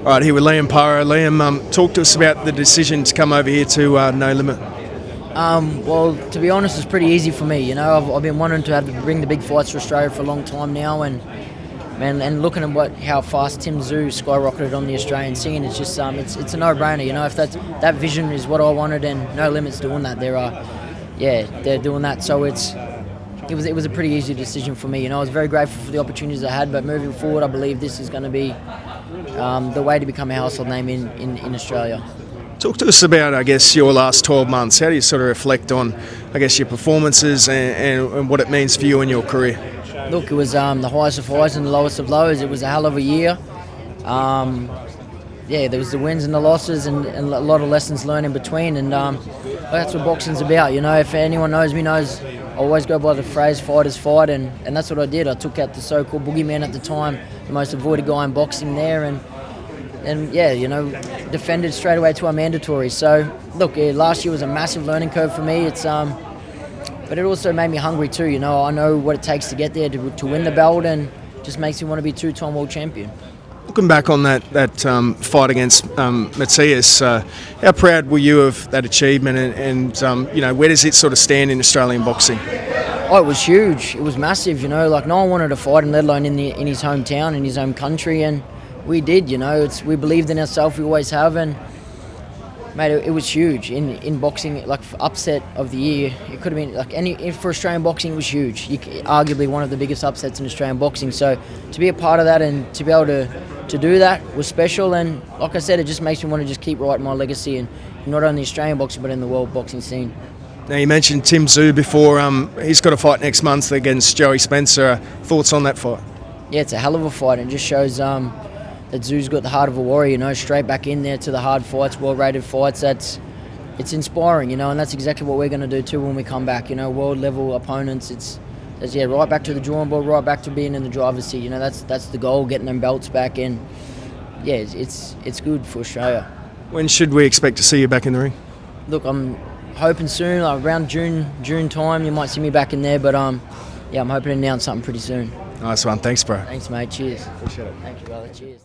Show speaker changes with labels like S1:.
S1: Right, here with Liam Paro. Liam, talk to us about the decision to come over here to No Limit.
S2: Well, to be honest, it's pretty easy for me. You know, I've been wanting to bring the big fights to Australia for a long time now, and looking at how fast Tszyu-Joey skyrocketed on the Australian scene, it's just it's a no-brainer. You know, if that vision is what I wanted, and No Limit's doing that, they're doing that. So it was a pretty easy decision for me. You know, I was very grateful for the opportunities I had, but moving forward, I believe this is going to be the way to become a household name in Australia.
S1: Talk to us about, I guess, your last 12 months. How do you sort of reflect on, I guess, your performances and what it means for you in your career?
S2: Look, it was the highest of highs and the lowest of lows. It was a hell of a year. There was the wins and the losses and a lot of lessons learned in between. And that's what boxing's about. You know, if anyone knows me, knows I always go by the phrase "fighters fight," and that's what I did. I took out the so-called boogeyman at the time, the most avoided guy in boxing there, and you know, defended straight away to our mandatory. So look, last year was a massive learning curve for me. But it also made me hungry too. You know, I know what it takes to get there to win the belt, and just makes me want to be two-time world champion.
S1: Looking back on that fight against McAllister, how proud were you of that achievement, and you know, where does it sort of stand in Australian boxing?
S2: Oh, it was huge. It was massive. You know, like no one wanted to fight him, let alone in his hometown, in his home country, and we did. You know, we believed in ourselves. We always have, and mate, it was huge in boxing. Like upset of the year, it could have been like for Australian boxing, it was huge. Arguably one of the biggest upsets in Australian boxing. So to be a part of that and to be able to do that was special. And like I said, it just makes me want to just keep writing my legacy, and not only Australian boxing but in the world boxing scene.
S1: Now, you mentioned Tszyu before. He's got a fight next month against Joey Spencer. Thoughts on that fight?
S2: Yeah, it's a hell of a fight, and just shows that Tszyu's got the heart of a warrior. You know, straight back in there to the hard fights, well-rated fights. It's inspiring, you know, and that's exactly what we're going to do too when we come back. You know, world-level opponents. It's right back to the drawing board, right back to being in the driver's seat. You know, that's the goal, getting them belts back in. Yeah, it's good for Australia.
S1: When should we expect to see you back in the ring?
S2: Look, I'm hoping soon, like around June time. You might see me back in there, but I'm hoping to announce something pretty soon.
S1: Nice one. Thanks, bro.
S2: Thanks, mate. Cheers.
S1: Appreciate it.
S2: Thank you, brother. Cheers.